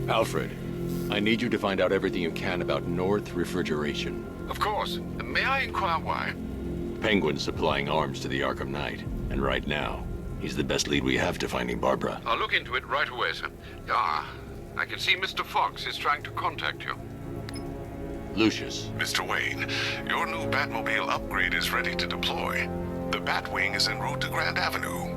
Alfred, I need you to find out everything you can about North Refrigeration. Of course. May I inquire why? Penguin's supplying arms to the Arkham Knight, and right now, he's the best lead we have to finding Barbara. I'll look into it right away, sir. Ah, I can see Mr. Fox is trying to contact you. Lucius. Mr. Wayne, your new Batmobile upgrade is ready to deploy. The Batwing is en route to Grand Avenue.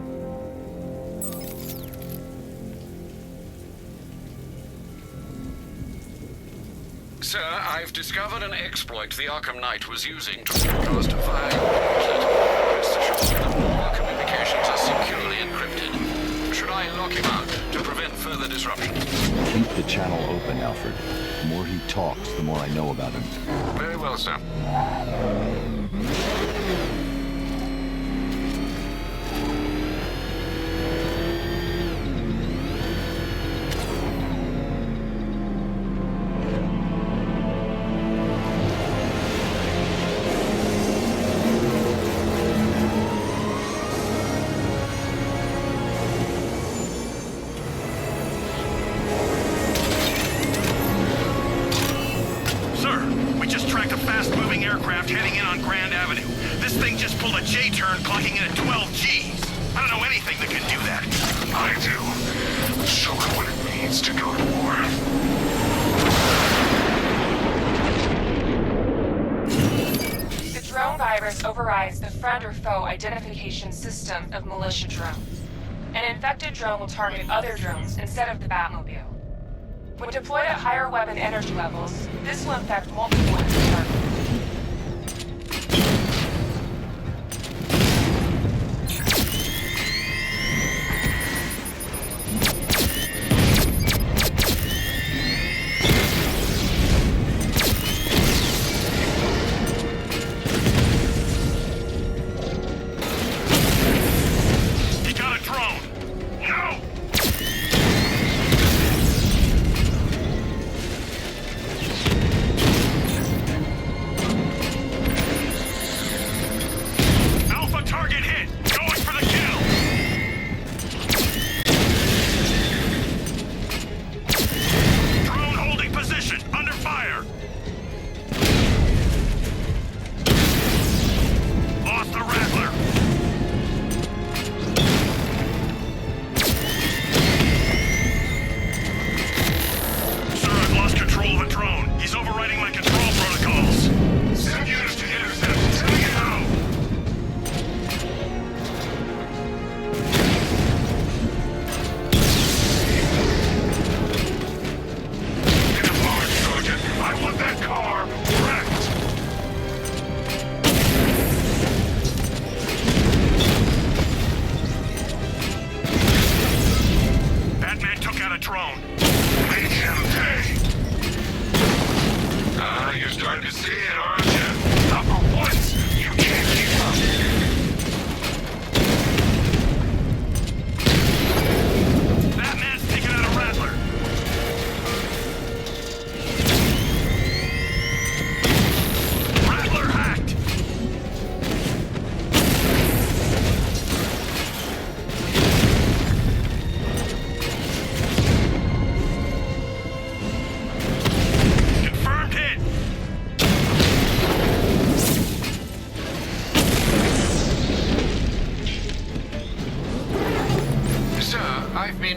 Sir, I've discovered an exploit the Arkham Knight was using to broadcast via your Rest assured that all our communications are securely encrypted. Should I lock him out to prevent further disruption? Keep the channel open, Alfred. The more he talks, the more I know about him. Very well, sir. Heading in on Grand Avenue. This thing just pulled a J-turn, clocking in at 12 Gs. I don't know anything that can do that. I do. Show her what it means to go to war. The drone virus overrides the friend or foe identification system of militia drones. An infected drone will target other drones instead of the Batmobile. When deployed at higher weapon energy levels, this will infect multiple enemy targets.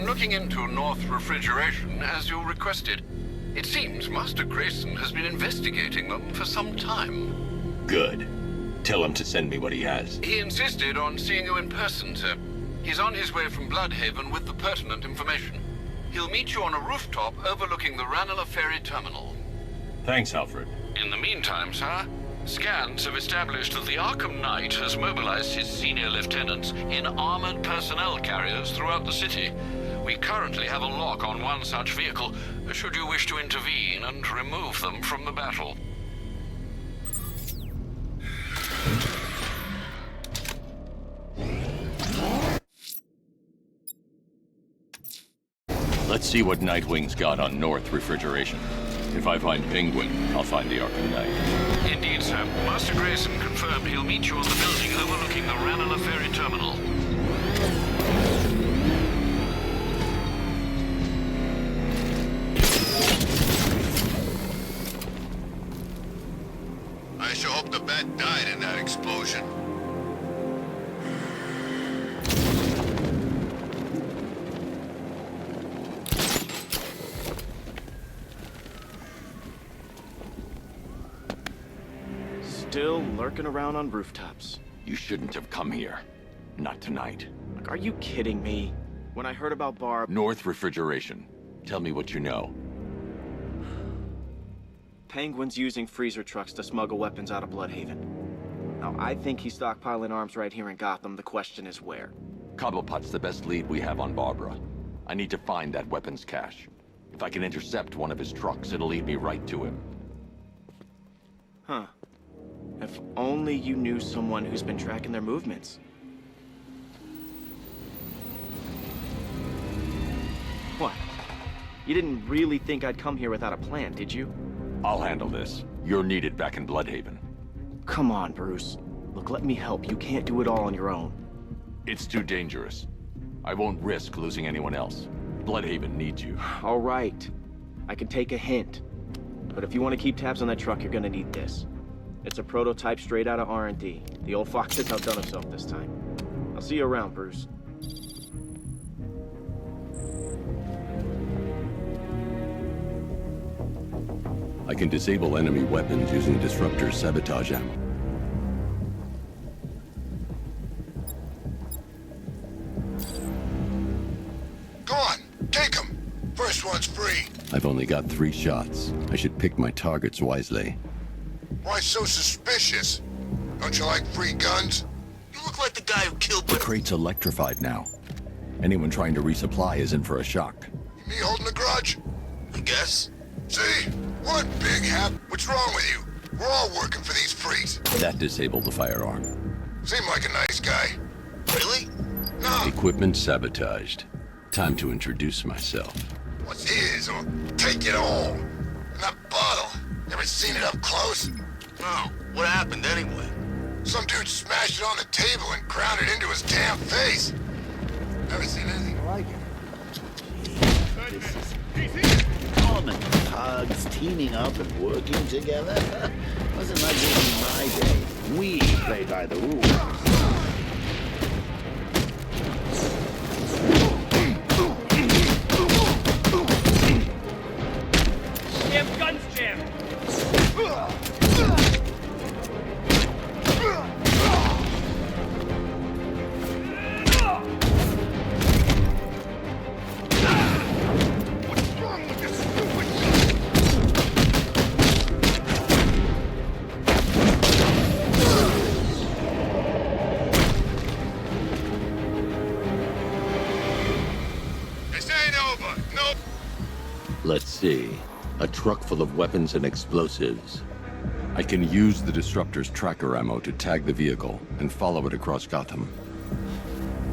Looking into North Refrigeration, as you requested. It seems Master Grayson has been investigating them for some time. Good. Tell him to send me what he has. He insisted on seeing you in person, sir. He's on his way from Bloodhaven with the pertinent information. He'll meet you on a rooftop overlooking the Ranelagh Ferry Terminal. Thanks, Alfred. In the meantime, sir, scans have established that the Arkham Knight has mobilized his senior lieutenants in armored personnel carriers throughout the city. We currently have a lock on one such vehicle, should you wish to intervene and remove them from the battle. Let's see what Nightwing's got on North Refrigeration. If I find Penguin, I'll find the Arkham Knight. Indeed, sir. Master Grayson confirmed he'll meet you on the building overlooking the Ranelagh Ferry Terminal. I sure hope the Bat died in that explosion. Still lurking around on rooftops. You shouldn't have come here. Not tonight. Like, are you kidding me? When I heard about Barb... North Refrigeration. Tell me what you know. Penguin's using freezer trucks to smuggle weapons out of Bloodhaven. Now, I think he's stockpiling arms right here in Gotham. The question is where. Cobblepot's the best lead we have on Barbara. I need to find that weapons cache. If I can intercept one of his trucks, it'll lead me right to him. Huh. If only you knew someone who's been tracking their movements. What? You didn't really think I'd come here without a plan, did you? I'll handle this. You're needed back in Bloodhaven. Come on, Bruce. Look, let me help. You can't do it all on your own. It's too dangerous. I won't risk losing anyone else. Bloodhaven needs you. All right. I can take a hint. But if you want to keep tabs on that truck, you're gonna need this. It's a prototype straight out of R&D. The old fox has outdone himself this time. I'll see you around, Bruce. I can disable enemy weapons using disruptor sabotage ammo. Go on, take him. First one's free. I've only got 3 shots. I should pick my targets wisely. Why so suspicious? Don't you like free guns? You look like the guy who killed... The crate's electrified now. Anyone trying to resupply is in for a shock. Me holding a grudge? I guess. See? One big hap. What's wrong with you? We're all working for these freaks. That disabled the firearm. Seem like a nice guy. Really? No. Equipment sabotaged. Time to introduce myself. What's his or take it all? And that bottle. Ever seen it up close? No. What happened anyway? Some dude smashed it on the table and ground it into his damn face. Never seen anything like it. Common thugs teaming up and working together. Wasn't like this in my day. We play by the rules. Jam guns, Jam! What's wrong with this stupid... This ain't over. Nope. Let's see. A truck full of weapons and explosives. I can use the disruptor's tracker ammo to tag the vehicle and follow it across Gotham.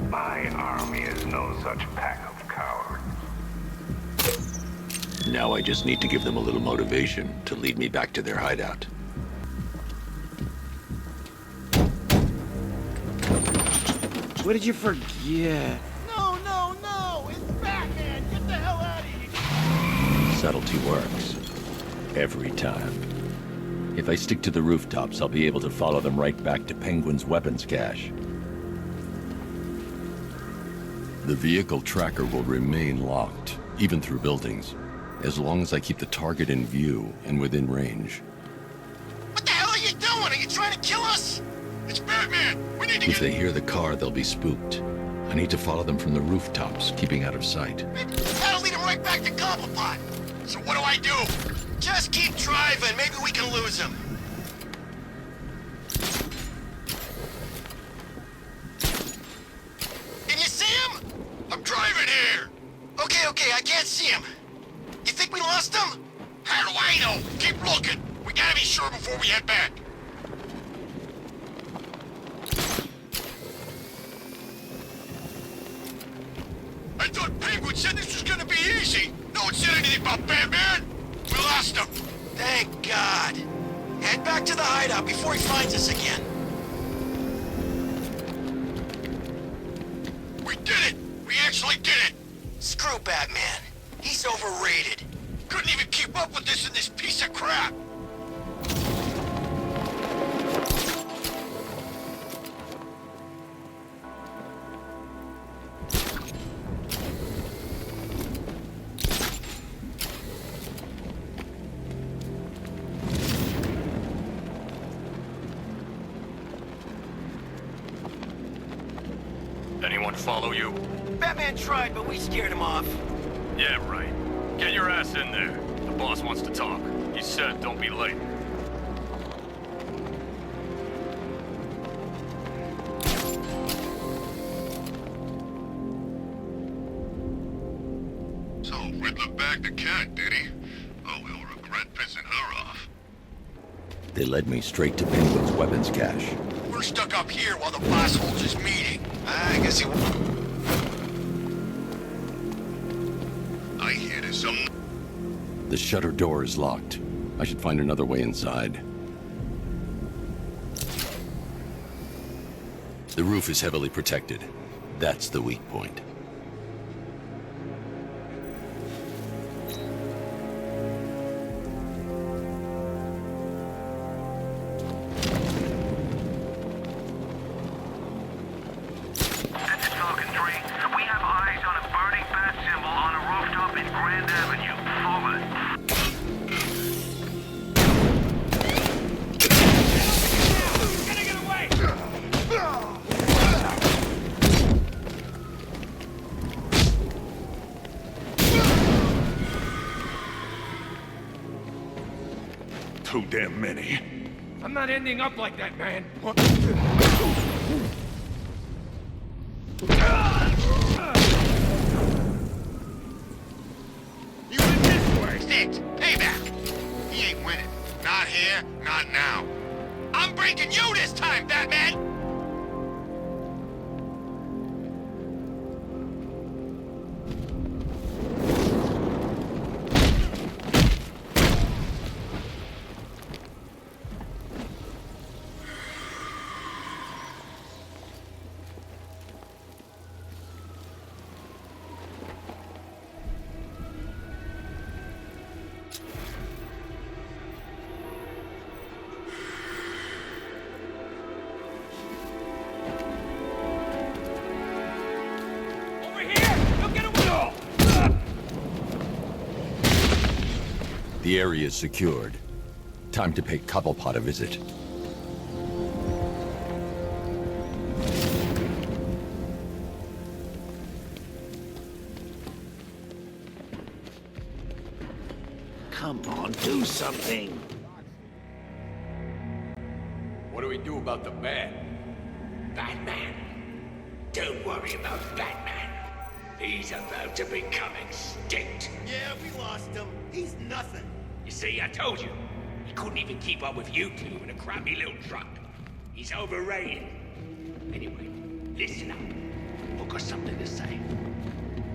My army is no such pack of cowards. Now I just need to give them a little motivation to lead me back to their hideout. What did you forget? No, no, no! It's Batman! Get the hell out of here! Subtlety works. Every time. If I stick to the rooftops, I'll be able to follow them right back to Penguin's weapons cache. The vehicle tracker will remain locked, even through buildings, as long as I keep the target in view and within range. What the hell are you doing? Are you trying to kill us? It's Batman. We need to If they hear the car, they'll be spooked. I need to follow them from the rooftops, keeping out of sight. That'll lead him right back to Cobblepot. So what do I do? Just keep driving. Maybe we can lose him. Can you see him? I'm driving here. Okay, I can't see him. You think we lost him? How do I know? Keep looking. We gotta be sure before we head back. I thought Penguin said this was gonna be easy. No one said anything about Batman. We'll lost him! Thank God. Head back to the hideout before he finds us again. We did it! We actually did it! Screw Batman. He's overrated. Couldn't even keep up with this in this piece of crap! Anyone follow you? Batman tried, but we scared him off. Yeah, right. Get your ass in there. The boss wants to talk. He said don't be late. So, Riddler bagged the cat, did he? Oh, he'll regret pissing her off. They led me straight to Penguin's weapons cache. We're stuck up here while the boss holds his meeting. I guess he won't. I hear there's some... The shutter door is locked. I should find another way inside. The roof is heavily protected. That's the weak point. We have eyes on a burning bat symbol on a rooftop in Grand Avenue. Gotta get away! Too damn many. I'm not ending up like that, man. You went this way. It. Payback. He ain't winning. Not here, not now. I'm breaking you this time, Batman! The area is secured. Time to pay Cobblepot a visit. Come on, do something. What do we do about the bat? Batman? Don't worry about Batman. He's about to become extinct. Yeah, we lost him. He's nothing. You see, I told you. He couldn't even keep up with you two in a crappy little truck. He's overrated. Anyway, listen up. I've got something to say.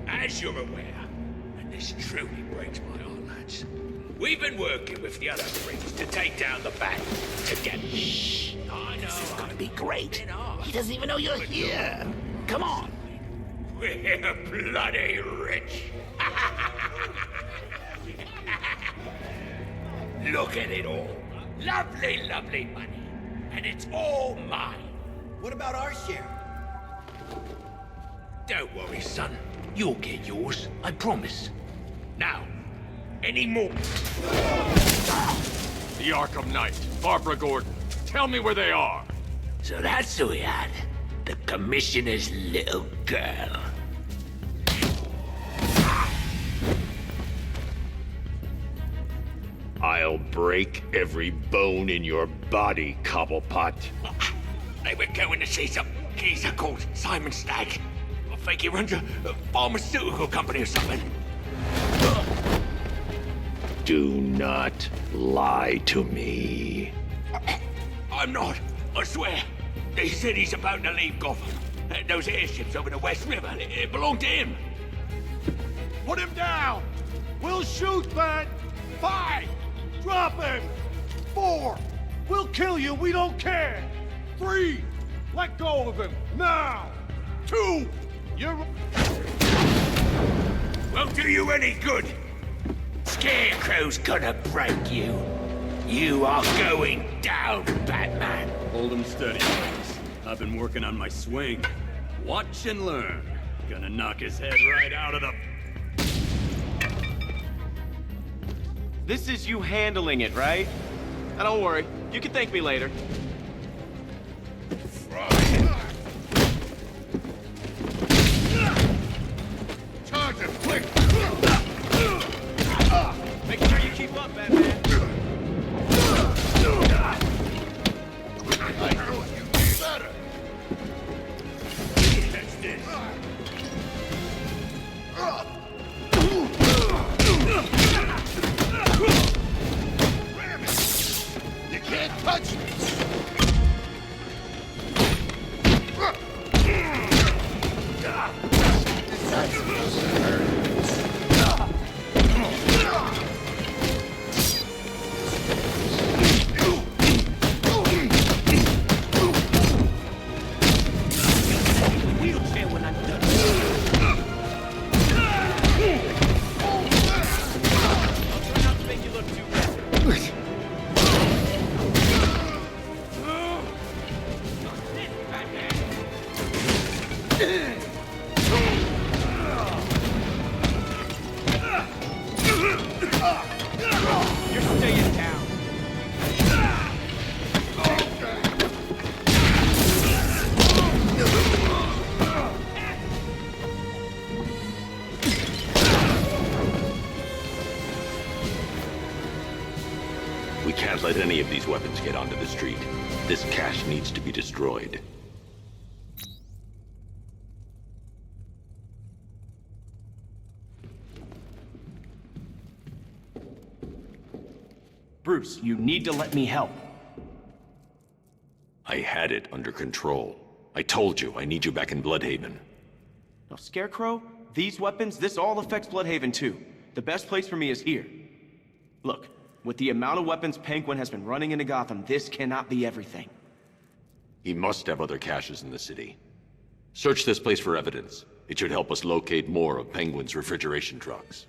As you're aware, and this truly breaks my heart, lads, we've been working with the other freaks to take down the bat together. Shh. I know. This is gonna be great. He doesn't even know you're here. Come on. We're bloody rich. Look at it all. Lovely, lovely money. And it's all mine. What about our share? Don't worry, son. You'll get yours, I promise. Now, any more? The Arkham Knight, Barbara Gordon. Tell me where they are. So that's who we had. The Commissioner's little girl. I'll break every bone in your body, Cobblepot. They were going to see some geezer called Simon Stagg. I think he runs a pharmaceutical company or something. Do not lie to me. I'm not, I swear. They said he's about to leave Gotham. Those airships over the West River, it belonged to him. Put him down! We'll shoot, Bat! Fight! Drop him! 4, we'll kill you, we don't care! 3, let go of him, now! 2, you're... Won't do you any good. Scarecrow's gonna break you. You are going down, Batman. Hold him steady, boys. I've been working on my swing. Watch and learn. Gonna knock his head right out of the... This is you handling it, right? Now don't worry, you can thank me later. Charge him, quick! Make sure you keep up, Batman. I know you better! Catch this. Ram it! You can't touch me! Wheelchair when I'm done. I'll try not to make you look too bad. You're staying down. We can't let any of these weapons get onto the street. This cache needs to be destroyed. Bruce, you need to let me help. I had it under control. I told you, I need you back in Bloodhaven. Now, Scarecrow, these weapons, this all affects Bloodhaven too. The best place for me is here. Look, with the amount of weapons Penguin has been running into Gotham, this cannot be everything. He must have other caches in the city. Search this place for evidence. It should help us locate more of Penguin's refrigeration trucks.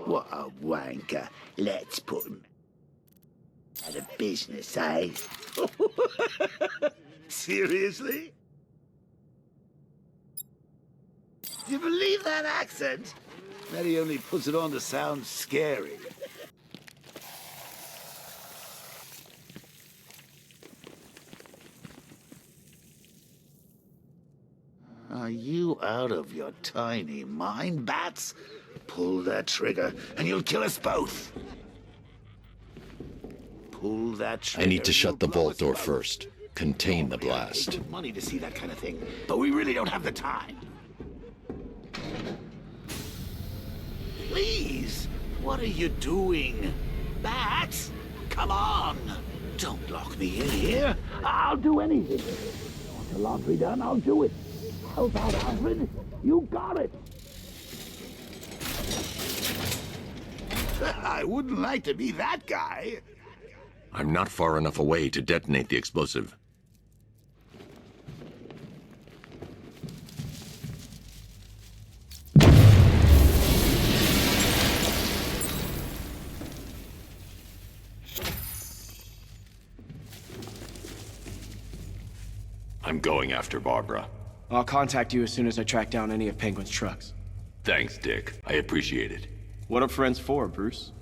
What a wanker. Let's put him out of business, eh? Seriously? Do you believe that accent? That he only puts it on to sound scary. Are you out of your tiny mind, Bats? Pull that trigger, and you'll kill us both. Pull that trigger. I need to and shut you'll the blow vault us door both. first. Contain the It's blast. good money to see that kind of thing, but we really don't have the time. Please, what are you doing? Bats, come on. Don't lock me in here. I'll do anything. You want the laundry done? I'll do it. Help out, Alfred. You got it. I wouldn't like to be that guy. I'm not far enough away to detonate the explosive. I'm going after Barbara. I'll contact you as soon as I track down any of Penguin's trucks. Thanks, Dick. I appreciate it. What are friends for, Bruce?